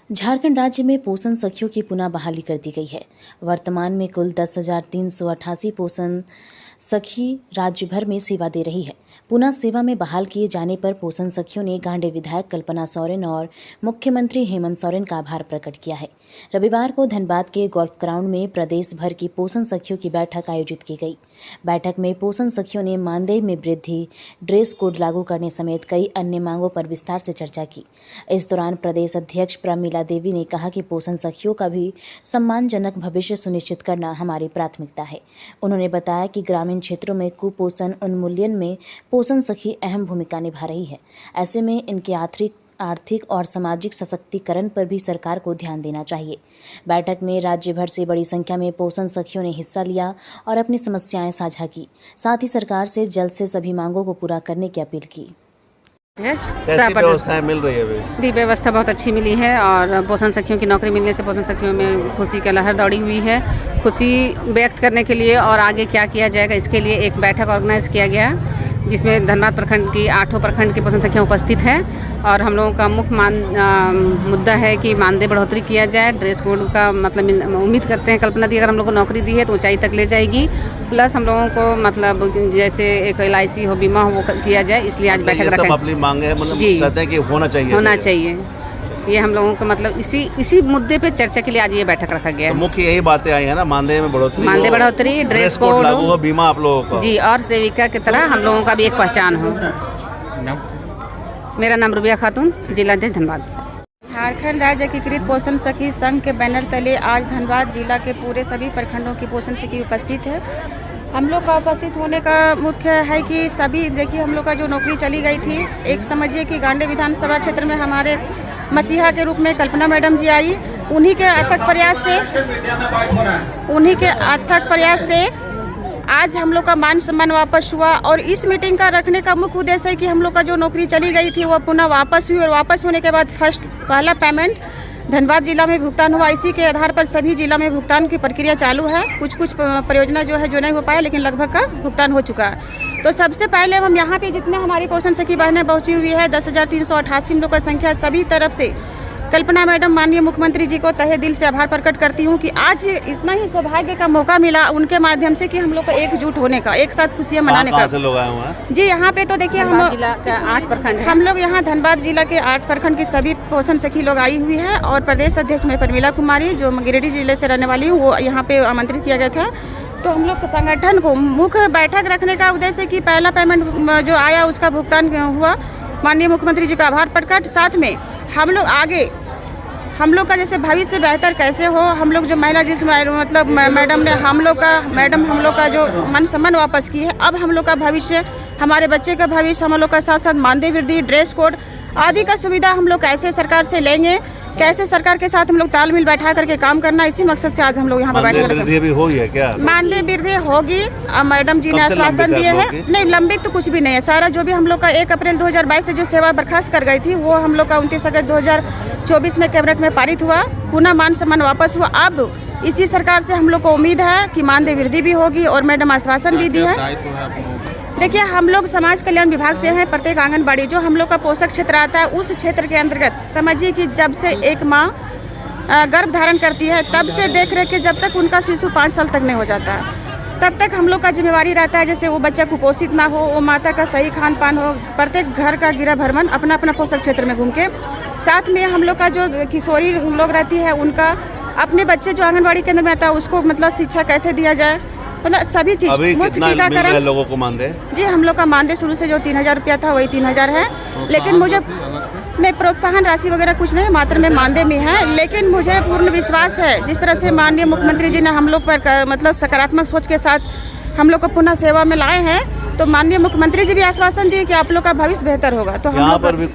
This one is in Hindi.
झारखंड राज्य में पोषण सखियों की पुनः बहाली कर दी गई है। वर्तमान में कुल 10,388 पोषण सखी राज्य भर में सेवा दे रही है। पुनः सेवा में बहाल किए जाने पर पोषण सखियों ने गांडे विधायक कल्पना सोरेन और मुख्यमंत्री हेमंत सोरेन का आभार प्रकट किया है। रविवार को धनबाद के गोल्फ ग्राउंड में प्रदेश भर की पोषण सखियों की बैठक आयोजित की गई। बैठक में पोषण सखियों ने मानदेय में वृद्धि, ड्रेस कोड लागू करने समेत कई अन्य मांगों पर विस्तार से चर्चा की। इस दौरान प्रदेश अध्यक्ष प्रमिला देवी ने कहा कि पोषण सखियों का भी सम्मानजनक भविष्य सुनिश्चित करना हमारी प्राथमिकता है। उन्होंने बताया कि ग्रामीण क्षेत्रों में कुपोषण उन्मूलन में पोषण सखी अहम भूमिका निभा रही है। ऐसे में इनके आर्थिक और सामाजिक सशक्तिकरण पर भी सरकार को ध्यान देना चाहिए। बैठक में राज्य भर से बड़ी संख्या में पोषण सखियों ने हिस्सा लिया और अपनी समस्याएं साझा की। साथ ही सरकार से जल्द से सभी मांगों को पूरा करने की अपील की। कैसी व्यवस्थाएं मिल रही है? दी व्यवस्था बहुत अच्छी मिली है और पोषण सखियों की नौकरी मिलने से पोषण सखियों में खुशी की लहर दौड़ी हुई है। खुशी व्यक्त करने के लिए और आगे क्या किया जाएगा इसके लिए एक बैठक ऑर्गेनाइज किया गया, जिसमें धनबाद प्रखंड की 8 प्रखंड की पोषण सखियाँ उपस्थित हैं। और हम लोगों का मुख्य मुद्दा है कि मानदेय बढ़ोतरी किया जाए। ड्रेस कोड का मतलब उम्मीद करते हैं कल्पना दी अगर हम लोग को नौकरी दी है तो ऊंचाई तक ले जाएगी। प्लस हम लोगों को मतलब जैसे एक LIC हो, बीमा हो, वो किया जाए, इसलिए आज बैठक रखा है। अपनी मांग है, मतलब चाहते हैं कि होना चाहिए। ये हम लोगों को मतलब इसी मुद्दे पे चर्चा के लिए आज ये बैठक रखा गया है। तो मुख्य यही बातें आई है ना, मानदेय में बढ़ोतरी, ड्रेस कोड लागू हो, बीमा आप लोगों को जी, और सेविका की तरह हम लोगों का भी एक पहचान हो। मेरा नाम रुबिया खातून, जिला अध्यक्ष धनबाद। झारखंड राज्य एकीकृत पोषण सखी संघ के बैनर तले आज धनबाद जिला के पूरे सभी प्रखंडों की पोषण सखी उपस्थित है। हम लोग का उपस्थित होने का मुख्य है कि सभी देखिए हम लोग का जो नौकरी चली गई थी, एक समझिए कि गांडे विधानसभा क्षेत्र में हमारे मसीहा के रूप में कल्पना मैडम जी आई। उन्हीं के अथक प्रयास से आज हम लोग का मान सम्मान वापस हुआ। और इस मीटिंग का रखने का मुख्य उद्देश्य है कि हम लोग का जो नौकरी चली गई थी वह पुनः वापस हुई और वापस होने के बाद पहला पेमेंट धनबाद जिला में भुगतान हुआ। इसी के आधार पर सभी जिला में भुगतान की प्रक्रिया चालू है। कुछ परियोजना जो नहीं हो पाया, लेकिन लगभग का भुगतान हो चुका है। तो सबसे पहले हम यहाँ पे जितने हमारी पोषण सखी बहनें पहुँची हुई है 10,388 हम लोग का संख्या, सभी तरफ से कल्पना मैडम माननीय मुख्यमंत्री जी को तहे दिल से आभार प्रकट करती हूँ कि आज इतना ही सौभाग्य का मौका मिला उनके माध्यम से कि हम लोग को एकजुट होने का, एक साथ खुशियाँ मनाने का। लोग आए हुए हैं जी, यहाँ पे तो देखिए हम जिला का 8 प्रखंड, हम लोग यहाँ धनबाद जिला के 8 प्रखंड की सभी पोषण सखी लोग आई हुई है। और प्रदेश अध्यक्ष में प्रमिला कुमारी जो गिरिडीह जिले से रहने वाली हूँ, वो यहाँ पे आमंत्रित किया गया था। तो हम लोग संगठन को मुख्य बैठक रखने का उद्देश्य कि पहला पेमेंट जो आया उसका भुगतान हुआ, माननीय मुख्यमंत्री जी का आभार प्रकट। साथ में हम लोग आगे हम लोग का जैसे भविष्य बेहतर कैसे हो, हम लोग जो महिला जिस मतलब मैडम ने हम लोग का जो मान सम्मान वापस की है, अब हम लोग का भविष्य, हमारे बच्चे का भविष्य, हम लोग का साथ साथ मानदेय वृद्धि, ड्रेस कोड आदि का सुविधा हम लोग कैसे सरकार से लेंगे, कैसे सरकार के साथ हम लोग तालमेल बैठा करके काम करना, इसी मकसद से आज हम लोग यहाँ पर बैठे। मानदेय वृद्धि होगी, मैडम जी ने आश्वासन दिए हैं। नहीं, लंबित तो कुछ भी नहीं है। सारा जो भी हम लोग का 1 अप्रैल 2022 से जो सेवा बर्खास्त कर गई थी वो हम लोग का 29 अगस्त 2024 में कैबिनेट में पारित हुआ, पुनः मान सम्मान वापस हुआ। अब इसी सरकार से हम लोग को उम्मीद है कि मानदेय वृद्धि भी होगी और मैडम आश्वासन भी दी है। देखिए, हम लोग समाज कल्याण विभाग से हैं। प्रत्येक आंगनबाड़ी जो हम लोग का पोषक क्षेत्र आता है, उस क्षेत्र के अंतर्गत समझिए कि जब से एक माँ गर्भ धारण करती है तब से देख रेख के जब तक उनका शिशु 5 साल तक नहीं हो जाता है, तब तक हम लोग का जिम्मेवारी रहता है जैसे वो बच्चा कुपोषित ना हो, वो माता का सही खान पान हो, प्रत्येक घर का गिरा भ्रमण अपना अपना पोषक क्षेत्र में घूम के। साथ में हम लोग का जो किशोरी लोग रहती है उनका अपने बच्चे जो आंगनबाड़ी केंद्र में आता है उसको मतलब शिक्षा कैसे दिया जाए, मतलब सभी चीज। टीकाकरण लोगों को मानदेय जी, हम लोग का मानदेय शुरू से जो 3,000 रुपया था वही 3,000 है। लेकिन मुझे नहीं, प्रोत्साहन राशि वगैरह कुछ नहीं, मात्र में मानदेय में है। लेकिन मुझे पूर्ण विश्वास है जिस तरह से माननीय मुख्यमंत्री जी ने हम लोग पर मतलब सकारात्मक सोच के साथ हम लोग को पुनः सेवा में लाए हैं, तो माननीय मुख्यमंत्री जी भी आश्वासन दिए कि आप लोग का भविष्य बेहतर होगा। तो हम लोग